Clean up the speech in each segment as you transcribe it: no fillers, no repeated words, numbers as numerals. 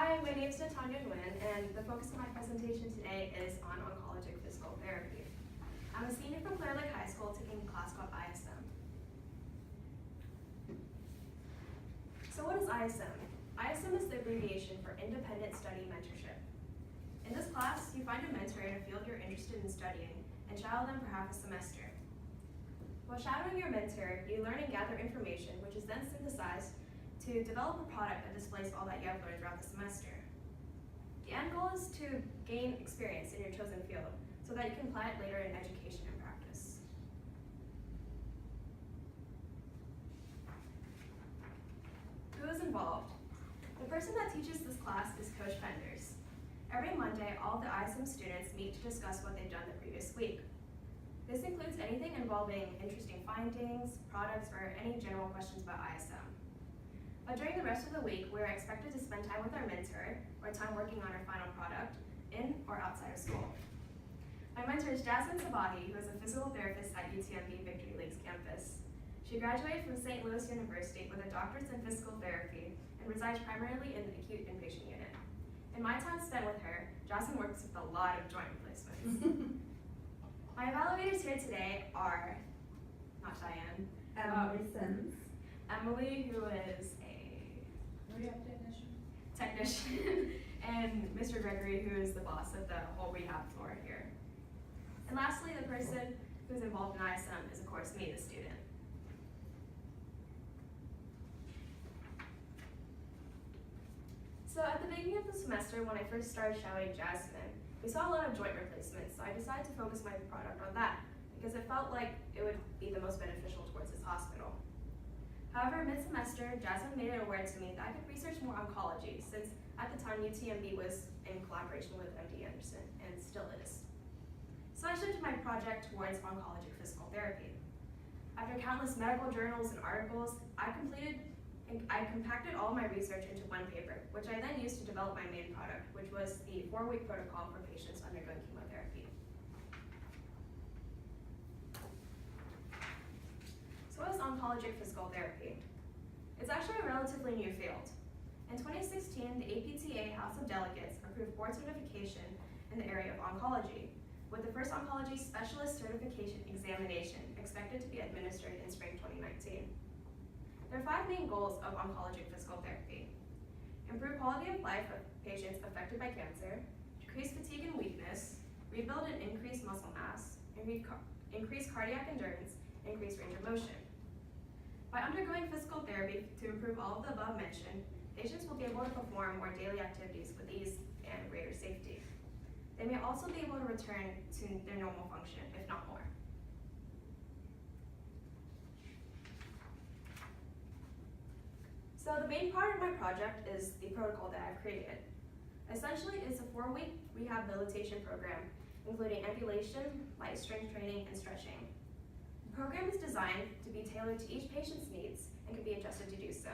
Hi, my name is Natanya Nguyen, and the focus of my presentation today is on oncologic physical therapy. I'm a senior from Clear Lake High School taking a class called ISM. So what is ISM? ISM is the abbreviation for Independent Study Mentorship. In this class, you find a mentor in a field you're interested in studying and shadow them for half a semester. While shadowing your mentor, you learn and gather information, which is then synthesized to develop a product that displays all that you have learned throughout the semester. The end goal is to gain experience in your chosen field so that you can apply it later in education and practice. Who is involved? The person that teaches this class is Coach Penders. Every Monday, all the ISM students meet to discuss what they've done the previous week. This includes anything involving interesting findings, products, or any general questions about ISM. But during the rest of the week, we're expected to spend time with our mentor or time working on our final product in or outside of school. My mentor is Jasmine Sabahi, who is a physical therapist at UTMB Victory Lakes campus. She graduated from St. Louis University with a doctorate in physical therapy and resides primarily in the acute inpatient unit. In my time spent with her, Jasmine works with a lot of joint replacements. My evaluators here today are, not Cheyenne, Emily Sims. Emily, who is technician, and Mr. Gregory, who is the boss of the whole rehab floor here. And lastly, the person who's involved in ISM is, of course, me, the student. So at the beginning of the semester, when I first started shadowing Jasmine, we saw a lot of joint replacements, so I decided to focus my product on that because it felt like it would be the most beneficial towards this hospital. However, mid-semester, Jasmine made it aware to me that I could research more oncology since at the time UTMB was in collaboration with MD Anderson, and still is. So I shifted my project towards oncologic physical therapy. After countless medical journals and articles, I compacted all my research into one paper, which I then used to develop my main product, which was the 4-week protocol for patients undergoing chemotherapy. So what is oncologic physical therapy? It's actually a relatively new field. In 2016, the APTA House of Delegates approved board certification in the area of oncology, with the first oncology specialist certification examination expected to be administered in spring 2019. There are 5 main goals of oncologic physical therapy: improve quality of life of patients affected by cancer, decrease fatigue and weakness, rebuild and increase muscle mass, increase cardiac endurance, increase range of motion. By undergoing physical therapy to improve all of the above mentioned, patients will be able to perform more daily activities with ease and greater safety. They may also be able to return to their normal function, if not more. So the main part of my project is the protocol that I've created. Essentially, it's a 4-week rehabilitation program, including ambulation, light strength training, and stretching. The program is designed to be tailored to each patient's needs and can be adjusted to do so.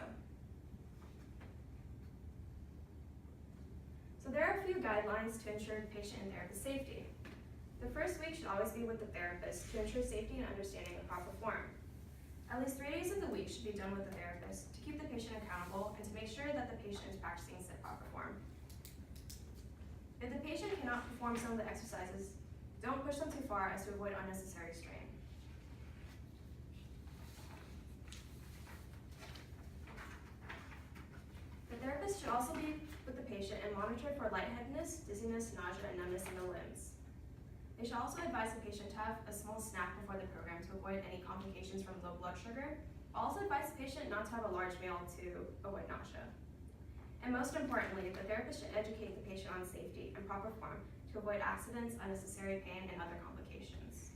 So there are a few guidelines to ensure patient and therapist safety. The first week should always be with the therapist to ensure safety and understanding of proper form. At least 3 days of the week should be done with the therapist to keep the patient accountable and to make sure that the patient is practicing said proper form. If the patient cannot perform some of the exercises, don't push them too far as to avoid unnecessary strain. The therapist should also be with the patient and monitor for lightheadedness, dizziness, nausea, and numbness in the limbs. They should also advise the patient to have a small snack before the program to avoid any complications from low blood sugar. Also advise the patient not to have a large meal to avoid nausea. And most importantly, the therapist should educate the patient on safety and proper form to avoid accidents, unnecessary pain, and other complications.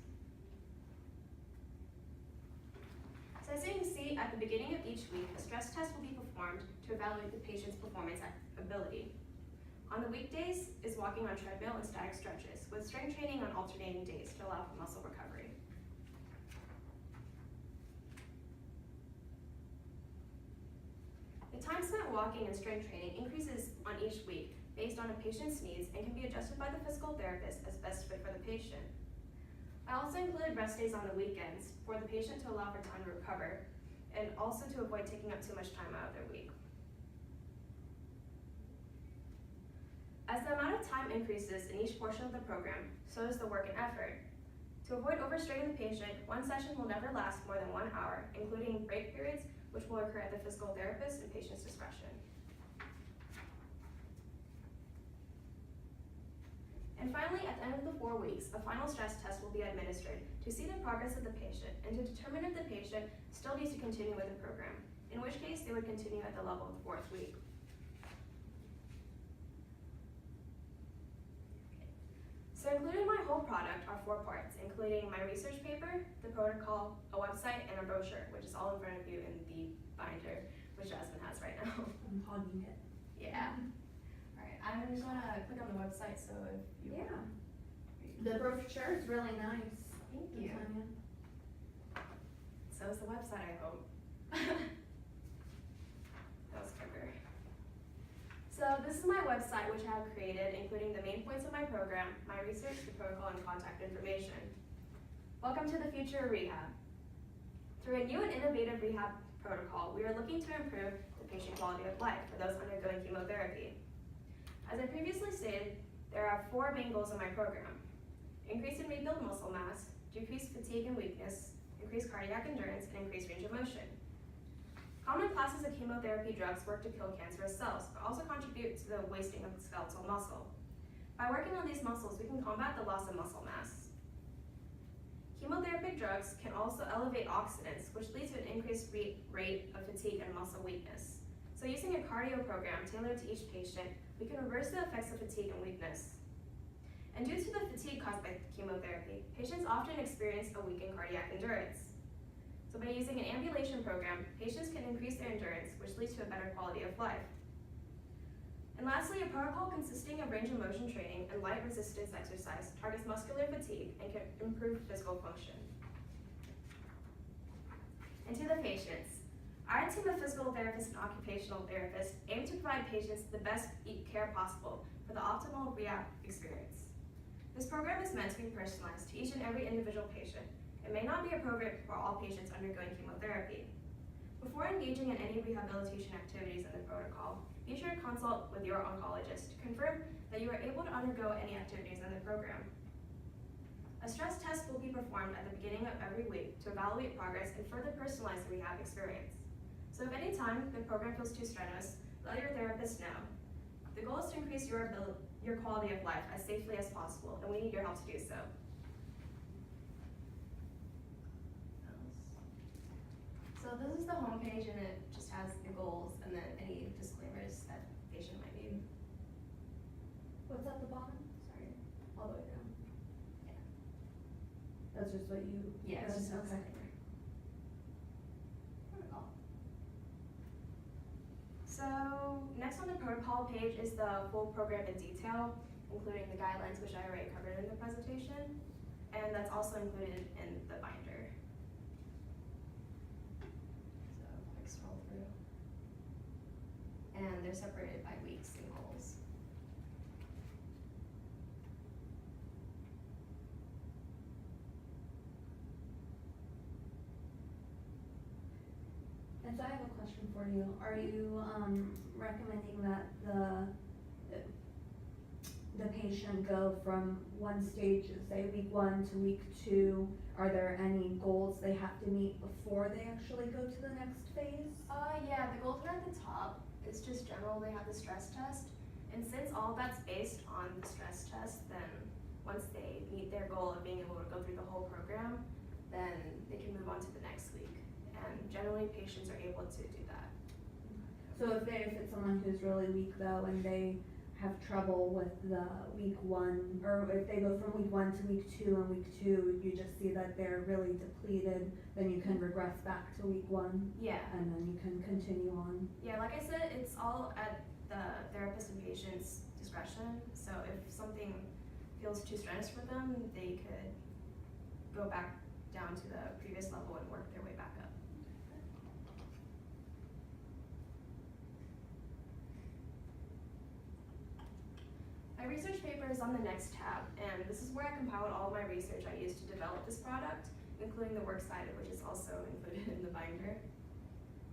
So as you can see, at the beginning of each week, a stress test will be performed to evaluate the patient's performance ability. On the weekdays is walking on treadmill and static stretches, with strength training on alternating days to allow for muscle recovery. The time spent walking and strength training increases on each week based on a patient's needs and can be adjusted by the physical therapist as best fit for the patient. I also included rest days on the weekends for the patient to allow for time to recover and also to avoid taking up too much time out of their week. of time increases in each portion of the program, so does the work and effort. To avoid overstraining the patient, one session will never last more than 1 hour, including break periods, which will occur at the physical therapist and patient's discretion. And finally, at the end of the 4 weeks, a final stress test will be administered to see the progress of the patient and to determine if the patient still needs to continue with the program, in which case they would continue at the level of the 4th week. So included in my whole product are 4 parts, including my research paper, the protocol, a website, and a brochure, which is all in front of you in the binder, which Jasmine has right now. I'm hogging it. Yeah. Alright, I'm just gonna click on the website so if you Yeah. The brochure is really nice. Thank you. Tanya. So is the website, I hope. That was quicker. So this is my website, which I have created, including the main points of my program, my research, the protocol, and contact information. Welcome to the future of rehab. Through a new and innovative rehab protocol, we are looking to improve the patient quality of life for those undergoing chemotherapy. As I previously stated, there are 4 main goals of my program: increase and rebuild muscle mass, decrease fatigue and weakness, increase cardiac endurance, and increase range of motion. Common classes of chemotherapy drugs work to kill cancerous cells, but also contribute to the wasting of skeletal muscle. By working on these muscles, we can combat the loss of muscle mass. Chemotherapeutic drugs can also elevate oxidants, which leads to an increased rate of fatigue and muscle weakness. So using a cardio program tailored to each patient, we can reverse the effects of fatigue and weakness. And due to the fatigue caused by chemotherapy, patients often experience a weakened cardiac endurance. So by using an ambulation program, patients can increase their endurance, which leads to a better quality of life. And lastly, a protocol consisting of range of motion training and light resistance exercise targets muscular fatigue and can improve physical function. And to the patients, our team of physical therapists and occupational therapists aim to provide patients the best care possible for the optimal rehab experience. This program is meant to be personalized to each and every individual patient. It may not be appropriate for all patients undergoing chemotherapy. Before engaging in any rehabilitation activities in the protocol, be sure to consult with your oncologist to confirm that you are able to undergo any activities in the program. A stress test will be performed at the beginning of every week to evaluate progress and further personalize the rehab experience. So if any time the program feels too strenuous, let your therapist know. The goal is to increase your quality of life as safely as possible, and we need your help to do so. So this is the home page, and it just has the goals and then any disclaimers that the patient might need. What's at the bottom? Sorry, all the way down. Yeah. That's just what you. Yeah, it's just a okay. disclaimer. Protocol. So next on the protocol page is the full program in detail, including the guidelines, which I already covered in the presentation, and that's also included in the binder. Scroll through. And they're separated by weeks and goals. And so I have a question for you. Are you recommending that the patient go from one stage, say week 1 to week 2? Are there any goals they have to meet before they actually go to the next phase? Yeah, the goals are at the top. It's just general, they have the stress test. And since all that's based on the stress test, then once they meet their goal of being able to go through the whole program, then they can move on to the next week. And generally patients are able to do that. So if it's someone who's really weak though, and they have trouble with the week 1, or if they go from week 1 to week 2, and week 2 you just see that they're really depleted, then you can regress back to week 1. Yeah. And then you can continue on. Yeah, like I said, it's all at the therapist and patient's discretion. So if something feels too strenuous for them, they could go back down to the previous level and work their way back up. My research paper is on the next tab, and this is where I compiled all of my research I used to develop this product, including the works cited, which is also included in the binder.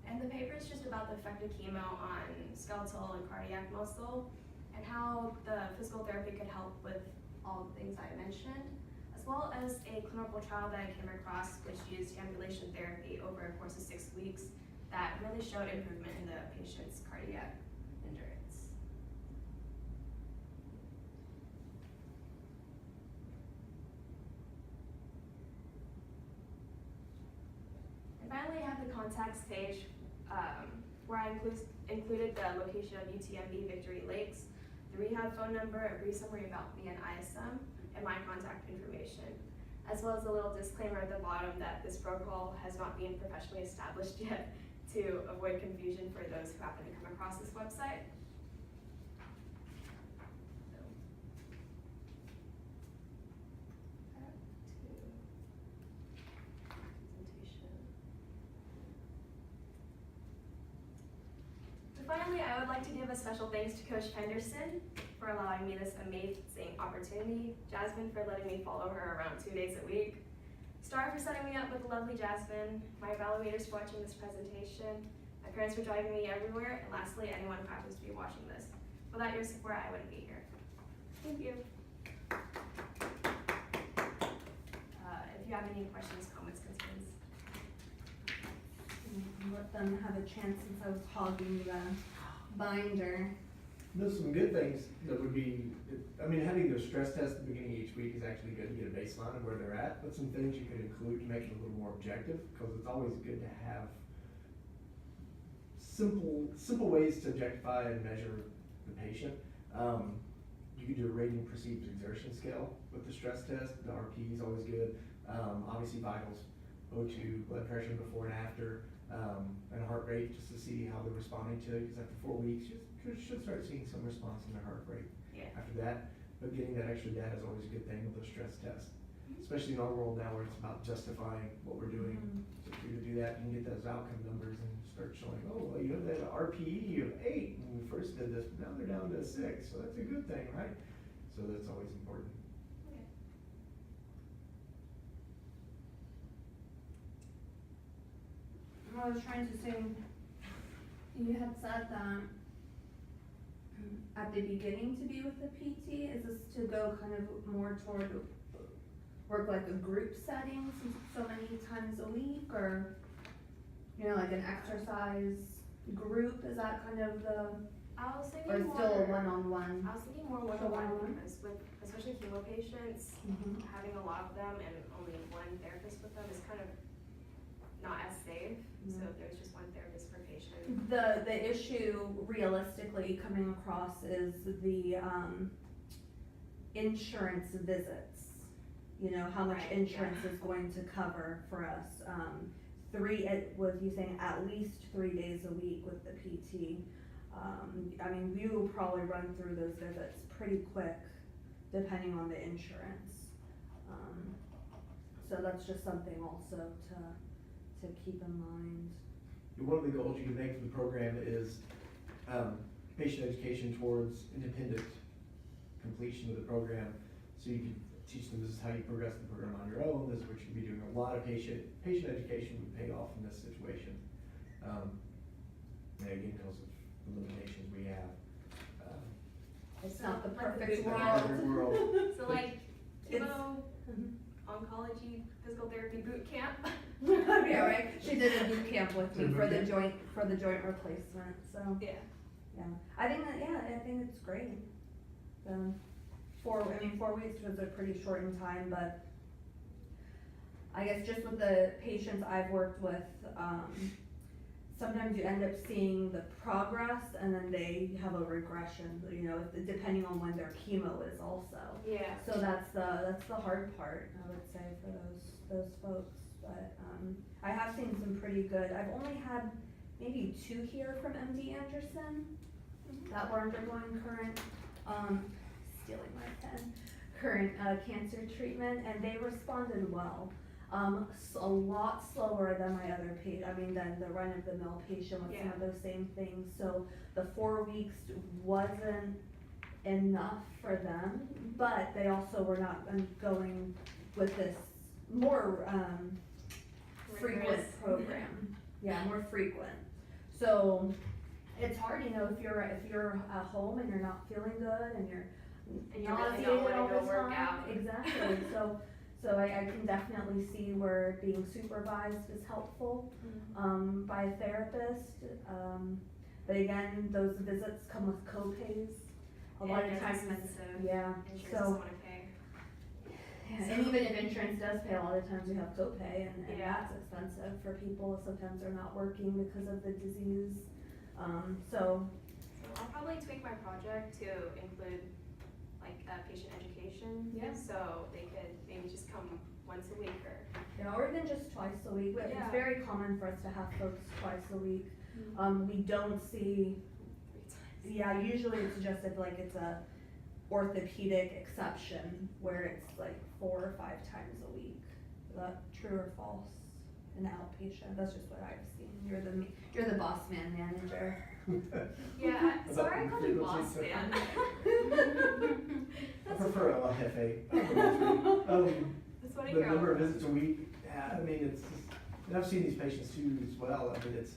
And the paper is just about the effect of chemo on skeletal and cardiac muscle, and how the physical therapy could help with all the things I mentioned, as well as a clinical trial that I came across which used ambulation therapy over a course of 6 weeks that really showed improvement in the patient's cardiac endurance. And finally, I have the contacts page where I included the location of UTMB Victory Lakes, the rehab phone number, a brief summary about me and ISM, and my contact information, as well as a little disclaimer at the bottom that this protocol has not been professionally established yet to avoid confusion for those who happen to come across this website. So, back to presentation. And finally, I would like to give a special thanks to Coach Henderson for allowing me this amazing opportunity, Jasmine for letting me follow her around 2 days a week, Star for setting me up with the lovely Jasmine, my evaluators for watching this presentation, my parents for driving me everywhere, and lastly, anyone who happens to be watching this. Without your support, I wouldn't be here. Thank you. If you have any questions, comments, concerns. Let them have a chance since I was hogging the binder. There's some good things that would be, I mean, having their stress test at the beginning of each week is actually good to get a baseline of where they're at, but some things you could include to make it a little more objective, because it's always good to have simple ways to objectify and measure the patient. You could do a rating perceived exertion scale with the stress test. The RP is always good. Obviously vitals, O2, blood pressure before and after, and heart rate, just to see how they're responding to it, because after 4 weeks, you should start seeing some response in their heart rate. Yeah. After that, but getting that extra data is always a good thing with those stress tests, especially in our world now where it's about justifying what we're doing. So if you do that, you can get those outcome numbers and start showing, oh, well, you have that RPE of 8 when we first did this, but now they're down to 6, so that's a good thing, right? So that's always important. Okay. I was trying to say, you had said that at the beginning to be with the PT, is this to go kind of more toward work like a group setting since it's so many times a week, or, you know, like an exercise group, is that kind of the, I was thinking or more, still a one-on-one? I was thinking more So one-on-one, one-on-one? because with, especially chemo patients, Mhm. having a lot of them and only one therapist with them is kind of not as safe. So if there's just one therapist per patient. The issue realistically coming across is the, insurance visits. You know, how much Right, insurance yeah. is going to cover for us. Was you saying at least 3 days a week with the PT? I mean, we will probably run through those visits pretty quick, depending on the insurance. So that's just something also to keep in mind. One of the goals you can make for the program is patient education towards independent completion of the program. So you can teach them this is how you progress the program on your own, this is what you'll be doing. A lot of patient education would pay off in this situation. And again, because of the limitations we have. It's not the Like perfect the boot world. Perfect world. So like It's- chemo, oncology, physical therapy boot camp. Yeah, right, she did a boot camp with me for the joint replacement, so. Yeah. Yeah, I think it's great. 4 weeks was a pretty shortened time, but I guess just with the patients I've worked with, sometimes you end up seeing the progress and then they have a regression, you know, depending on when their chemo is also. Yeah. So that's the hard part, I would say, for those folks, but, I have seen some pretty good, I've only had maybe 2 here from MD Anderson that were undergoing current, stealing my pen, current, cancer treatment, and they responded well. A lot slower than my other than the run-of-the-mill patient with some of those same things, so the 4 weeks wasn't enough for them, but they also were not going with this more, frequent Rigorous. program. Yeah, more frequent. So, It's hard, you know, if you're at home and you're not feeling good and you're And you really nauseated don't wanna all go the work time. out. Exactly, so I can definitely see where being supervised is helpful, by a therapist. But again, those visits come with co-pays. A lot of it's times, expensive. yeah, Insurance so. doesn't wanna pay. Yeah, and even if insurance does pay, a lot of times we have copay, and Yeah. that's expensive for people. Sometimes they're not working because of the disease. So, So I'll probably tweak my project to include like patient education. Yeah. So they could maybe just come once a week or. yeah, or even just twice a week. It's Yeah. very common for us to have folks twice a week. Mm-hmm. We don't see, 3 times. yeah, usually it's suggested like it's a orthopedic exception where it's like 4 or 5 times a week. Is that true or false? An outpatient, that's just what I've seen. You're the boss man manager. Yeah, sorry I called you Frequency, boss so- man. I prefer El Jefe. That's what I The hear. number of visits a week, I mean, it's just, and I've seen these patients too as well, I mean, it's,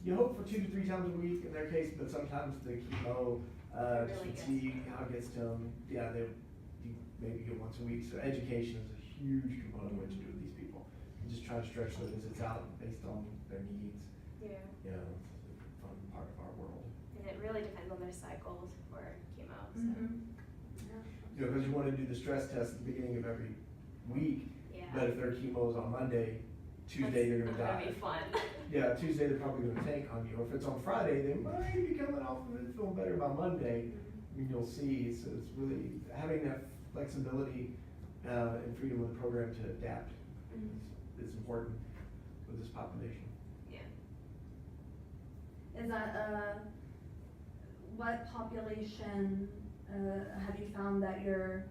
you hope for 2 to 3 times a week in their case, but sometimes the chemo, It just really to see how it gets to them, yeah, they maybe get once a week, so education is a huge component of what you do with these people. And just try to stretch the visits out based on their needs, Yeah, you know, it's a fun part of our world. and it really depends on their cycles for chemo, so, You know, cause you wanna do the stress test at the beginning of every week, yeah. but if their chemo's on Monday, Tuesday they're gonna That's not die. gonna be fun. Yeah, Tuesday they're probably gonna tank on you, or if it's on Friday, they might be coming off of it feeling better by Monday. I mean, you'll see, so it's really having that flexibility, and freedom of the program to adapt is important with this population. Yeah. Is that, what population, have you found that you're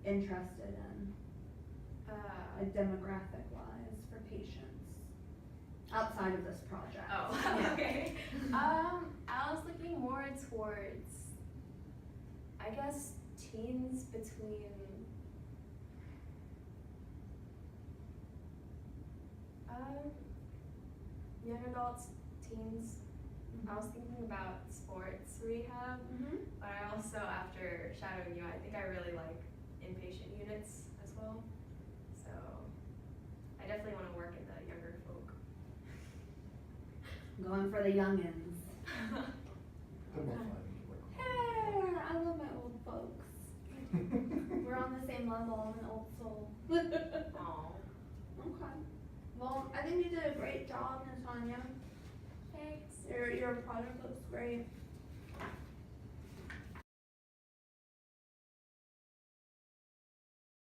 interested in, demographic wise for patients? Outside of this project? Oh, Yeah. okay. I was looking more towards, I guess, teens between, young adults, teens. I was thinking about sports rehab, but I also, after shadowing you, I think I really like inpatient units as well. So, I definitely wanna work in the younger folk. Going for the youngins. They're more fun to work with. Hey, I love my old folks. We're on the same level, I'm an old soul. Aw. Okay. Well, I think you did a great job, Natanya. Thanks. Your project looks great.